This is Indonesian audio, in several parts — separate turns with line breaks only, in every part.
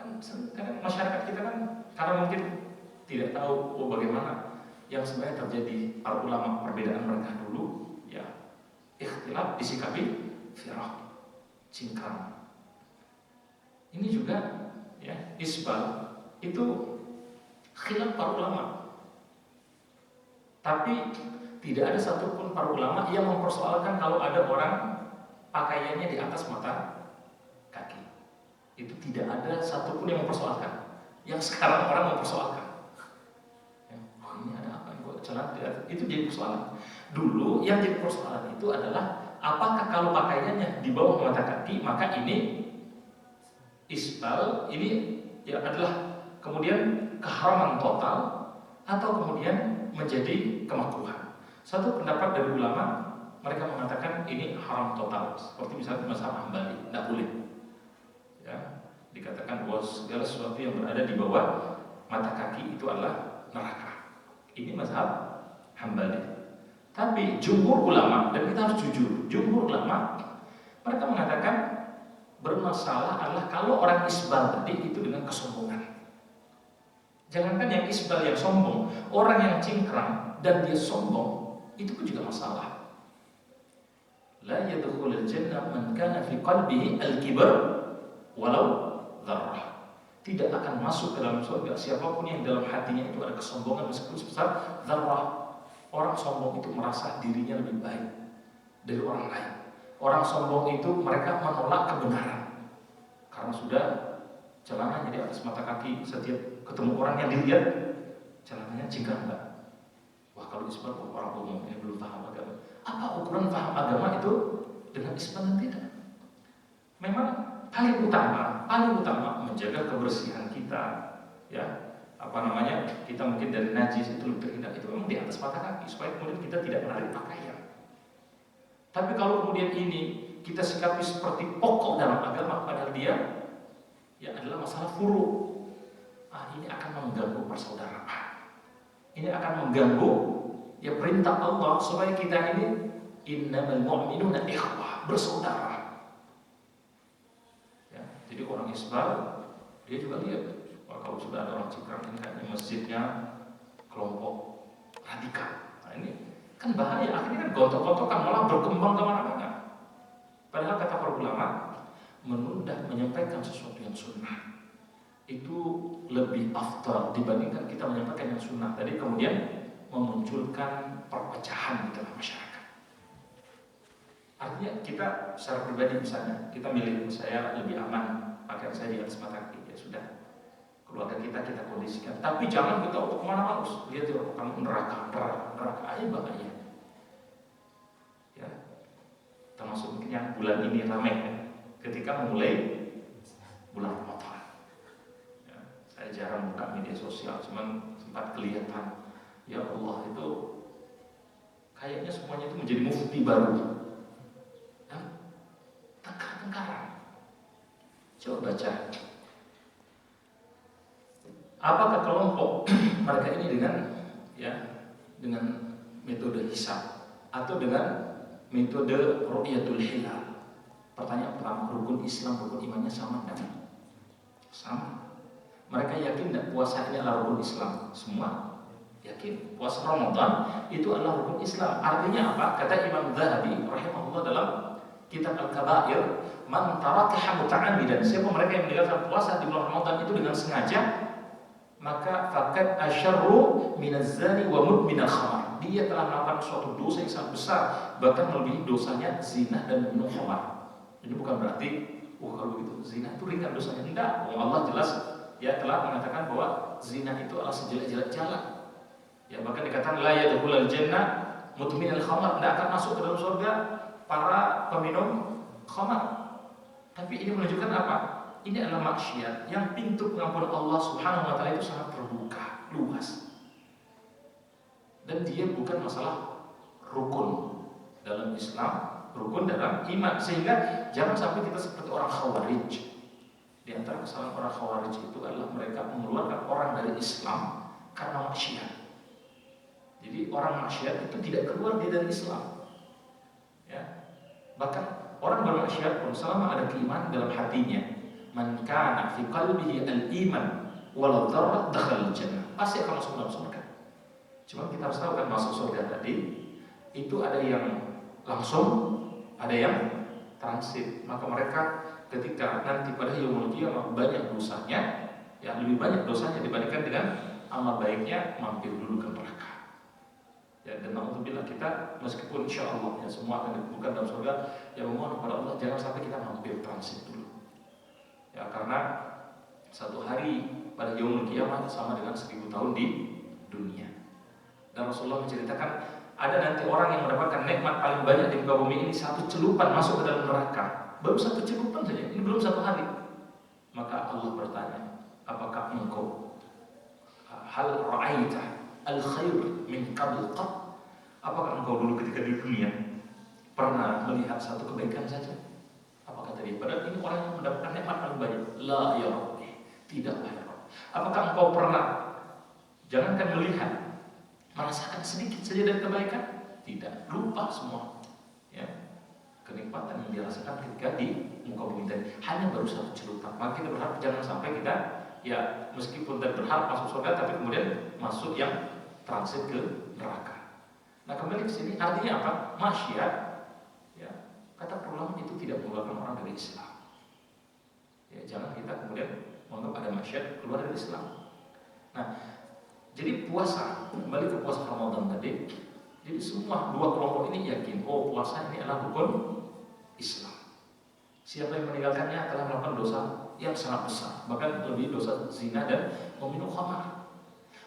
Kan kadang masyarakat kita kan karena mungkin tidak tahu bagaimana yang sebenarnya terjadi para ulama, perbedaan mereka dulu, ya ikhtilaf disikapi firaq, cingkrang. Ini juga ya isbal itu khilaf para ulama. Tapi tidak ada satupun para ulama yang mempersoalkan kalau ada orang pakaiannya di atas mata kaki. Itu tidak ada satupun yang mempersoalkan. Yang sekarang orang mempersoalkan. Oh ini ada apa? Celana itu jadi persoalan. Dulu yang jadi persoalan itu adalah apakah kalau pakaiannya di bawah mata kaki maka ini isbal, ini ya adalah kemudian keharaman total atau kemudian menjadi kemakruhan. Satu pendapat dari ulama, mereka mengatakan ini haram total, seperti misalnya mazhab Hambali, tidak boleh. Ya, dikatakan bahwa segala sesuatu yang berada di bawah mata kaki itu adalah neraka. Ini mazhab Hambali. Tapi jumhur ulama, dan kita harus jujur, jumhur ulama mereka mengatakan bermasalah adalah kalau orang isbal tadi itu dengan kesombongan. Jangankan yang isbal yang sombong, orang yang cingkrang dan dia sombong itu pun juga masalah. La yadkhulul jannah man kana fi qalbihi al-kibr walau dzarrah. Tidak akan masuk ke dalam surga siapapun yang dalam hatinya itu ada kesombongan meskipun sebesar dzarrah. Orang sombong itu merasa dirinya lebih baik dari orang lain. Orang sombong itu mereka menolak kebenaran karena sudah celananya di atas mata kaki, setiap ketemu orang yang dilihat celananya cingkrang enggak. Wah kalau isbal orang umum yang belum paham agama. Apa ukuran paham agama itu dengan isbal dan tidak? Memang paling utama menjaga kebersihan kita, ya. Kita mungkin dari najis itu lebih terhindar, itu memang di atas mata kaki supaya kemudian kita tidak menarik pakaian. Tapi kalau kemudian ini kita sikapi seperti pokok dalam agama, padahal dia ya adalah masalah furu. Ini akan mengganggu persaudaraan. Ini akan mengganggu ya perintah Allah supaya kita ini innamal mu'minuna ikhwah, bersaudara. Ya, jadi orang isbal dia juga lihat kalau sudah ada orang cingkrang ini kayaknya masjidnya kelompok radikal. Nah ini kan bahaya, akhirnya kan gontok-gontokan malah berkembang kemana-mana. Padahal kata para ulama, menyampaikan sesuatu yang sunnah itu lebih afdal dibandingkan kita menyampaikan yang sunnah tadi kemudian memunculkan perpecahan di dalam masyarakat. Artinya kita secara pribadi misalnya kita milih saya lebih aman pakaian saya di atas mata kaki, ya sudah. Keluarga kita kondisikan, tapi jangan kita kemana-mana lihat ya kamu neraka aja bahaya. Ya, termasuk mungkin yang bulan ini ramai ya, ketika mulai bulan Ramadan. Ya, saya jarang buka media sosial, cuman sempat kelihatan, ya Allah itu kayaknya semuanya itu menjadi mufti baru. Ya, tengkar-tengkaran. Coba baca. Apakah kelompok mereka ini dengan metode hisab atau dengan metode ru'yatul hilal? Pertanyaan pertama, rukun Islam, rukun imannya sama enggak? Sama. Mereka yakin enggak puasa ini adalah rukun Islam? Semua yakin. Puasa Ramadan itu adalah rukun Islam. Artinya apa? Kata Imam Zahabi rahimahullah dalam kitab Al-Kabair, man tarakaha muta'ammidan, siapa mereka yang meninggalkan puasa di bulan Ramadan itu dengan sengaja, maka faqad asyarru minaz zani wa mudminal khamar. Dia telah melakukan suatu dosa yang sangat besar, bahkan melebihi dosanya zina dan minum khamar. Ini bukan berarti kalau begitu zina itu ringan dosanya. Tidak. Allah jelas ya telah mengatakan bahwa zina itu adalah sejelek-jelek jalan. Ya bahkan dikatakan la yadkhulul jannah mudminal khamar, tidak akan masuk ke dalam surga para peminum khamar. Tapi ini menunjukkan apa? Ini adalah maksiat yang pintu pengampunan Allah Subhanahu wa taala itu sangat terbuka, luas. Dan dia bukan masalah rukun dalam Islam, rukun dalam iman. Sehingga jangan sampai kita seperti orang Khawarij. Di antara kesalahan orang Khawarij itu adalah mereka mengeluarkan orang dari Islam karena maksiat. Jadi orang maksiat itu tidak keluar dari Islam. Ya. Bahkan orang bermaksiat pun selama ada keimanan dalam hatinya, man kana fi qalbihi al-iman walau dzarrah dakhala al-jannah. Pasti akan masuk dalam surga. Cuma kita harus tahu kan masuk surga tadi itu ada yang langsung, ada yang transit. Maka mereka ketika nanti pada yaumul qiyamah banyak dosanya, ya lebih banyak dosanya dibandingkan dengan amal baiknya, mampir dulu ke neraka. Ya, dan alhamdulillah kita meskipun insya Allah ya semua akan dibuka dalam surga, ya memohon kepada Allah jangan sampai kita mampir transit dulu. Ya karena satu hari pada yaumul qiyamah sama dengan 1000 tahun di dunia. Dan Rasulullah menceritakan ada nanti orang yang mendapatkan nikmat paling banyak di muka bumi ini, satu celupan masuk ke dalam neraka. Baru satu celupan saja, ini belum satu hari. Maka Allah bertanya, apakah engkau hal ra'aita al-khair min qabl qat? Apakah engkau dulu ketika di dunia pernah melihat satu kebaikan saja? Apa kata dia? Padahal ini orang yang mendapatkan nikmat paling banyak. La ya Rabbi, tidaklah ya Rabbi. Apakah engkau pernah jangankan melihat, merasakan sedikit saja dari kebaikan? Tidak, lupa semua. Ya, kenikmatan yang dirasakan ketika di muka bumi tadi hanya baru satu celupan. Maka kita berharap jangan sampai kita ya meskipun tadi berharap masuk surga, tapi kemudian masuk yang transit ke neraka. Nah kembali ke sini artinya apa? Maksiat, ya kata ulama itu tidak mengeluarkan orang dari Islam. Ya jangan kita kemudian menganggap ada maksiat keluar dari Islam. Nah jadi puasa, kembali ke puasa Ramadan tadi. Jadi semua dua kelompok ini yakin, oh puasa ini adalah rukun Islam. Siapa yang meninggalkannya telah melakukan dosa yang sangat besar, bahkan lebih dosa zina dan meminum khamar.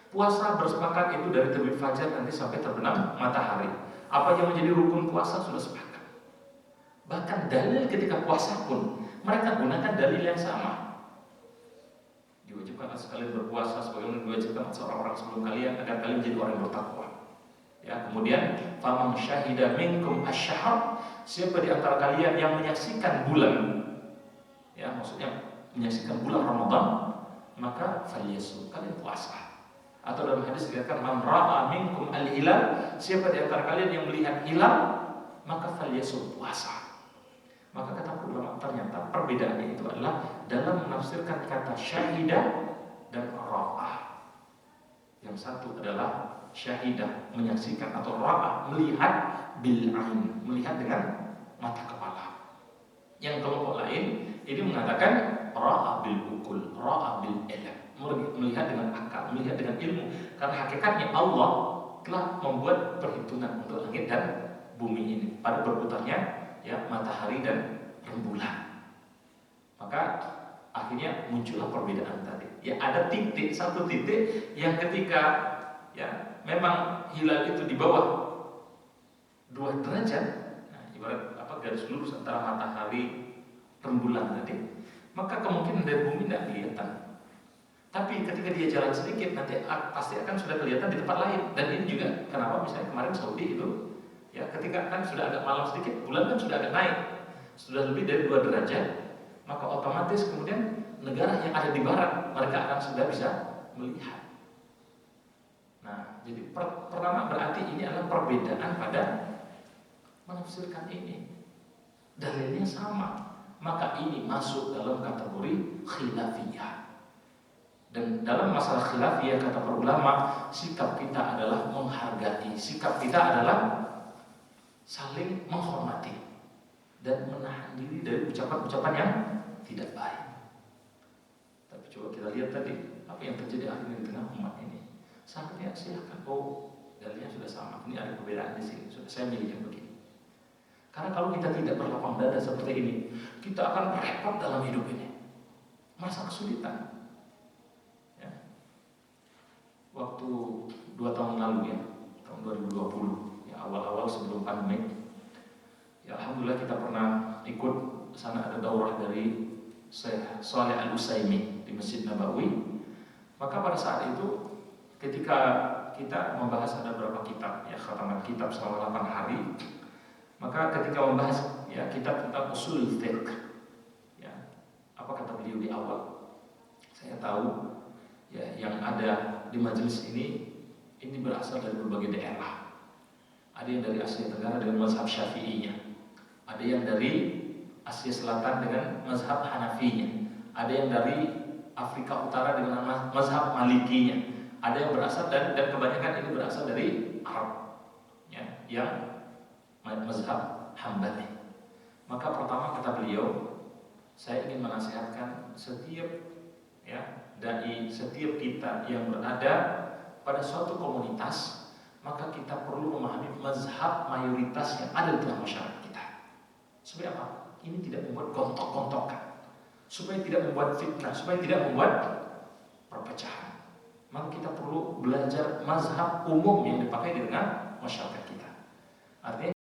Puasa bersepakat itu dari terbit fajar nanti sampai terbenam matahari. Apa yang menjadi rukun puasa sudah sepakat. Bahkan dalil ketika puasa pun mereka gunakan dalil yang sama. Diwajibkan sekalian berpuasa sebagaimana diwajibkan seorang-orang sebelum kalian agar kalian menjadi orang yang bertakwa. Ya, kemudian faman syahida minkum asy-syahr, siapa di antara kalian yang menyaksikan bulan, ya maksudnya menyaksikan bulan Ramadan, maka falyasum, kalian puasa. Atau dalam hadis dikatakan man ra'a minkum al-hilal, siapa di antara kalian yang melihat hilal, maka falyasum, puasa. Maka kata ulama ternyata perbedaannya itu adalah dalam menafsirkan kata syahidah dan ra'ah. Yang satu adalah syahidah, menyaksikan, atau ra'ah, melihat bil ain, melihat dengan mata kepala. Yang kelompok lain ini mengatakan ra'ah bil ukul, ra'ah bil ilm, melihat dengan akal, melihat dengan ilmu. Karena hakikatnya Allah telah membuat perhitungan untuk langit dan bumi ini pada berputarnya ya matahari dan rembulan. Maka akhirnya muncullah perbedaan tadi. Ya ada titik, satu titik yang ketika ya memang hilal itu di bawah 2 derajat, nah, ibarat apa garis lurus antara matahari rembulan tadi, maka kemungkinan dari bumi tidak kelihatan. Tapi ketika dia jalan sedikit nanti pasti akan sudah kelihatan di tempat lain. Dan ini juga kenapa misalnya kemarin Saudi itu ya ketika kan sudah agak malam sedikit, bulan kan sudah agak naik, sudah lebih dari 2 derajat, maka otomatis kemudian negara yang ada di barat mereka akan sudah bisa melihat. Nah, jadi pertama berarti ini adalah perbedaan pada menafsirkan ini. Dalilnya sama, maka ini masuk dalam kategori khilafiyah. Dan dalam masalah khilafiyah kata para ulama, sikap kita adalah menghargai, sikap kita adalah saling menghormati dan menahan diri dari ucapan-ucapan yang tidak baik. Tapi coba kita lihat tadi apa yang terjadi akhirnya di tengah umat ini. Saatnya silakan, oh dalilnya sudah sama, ini ada perbedaan di sini, sudah saya milih yang begini. Karena kalau kita tidak berlapang dada seperti ini, kita akan repot dalam hidup ini, merasa kesulitan. Ya. Waktu 2 tahun lalu ya, tahun 2020, ya awal-awal sebelum pandemi, ya alhamdulillah kita pernah ikut sana ada daurah dari Syekh Shalih Al-Utsaimin di Masjid Nabawi. Maka pada saat itu ketika kita membahas ada beberapa kitab ya khataman kitab selama 8 hari, maka ketika membahas ya kitab tentang usul fiqh ya apa kata beliau di awal, saya tahu ya yang ada di majelis ini berasal dari berbagai daerah. Ada yang dari Asia Tenggara dengan mazhab Syafi'inya, ada yang dari Asia Selatan dengan mazhab Hanafinya, ada yang dari Afrika Utara dengan mazhab Malikinya, ada yang berasal dan kebanyakan ini berasal dari Arab, ya, yang mazhab Hambali. Maka pertama kata beliau, saya ingin menasihatkan setiap dai, setiap kita yang berada pada suatu komunitas, maka kita perlu memahami mazhab mayoritas yang ada di tengah masyarakat kita. Supaya apa? Ini tidak membuat gontok-gontokan, supaya tidak membuat fitnah, supaya tidak membuat perpecahan. Maka kita perlu belajar mazhab umum yang dipakai di tengah masyarakat kita. Artinya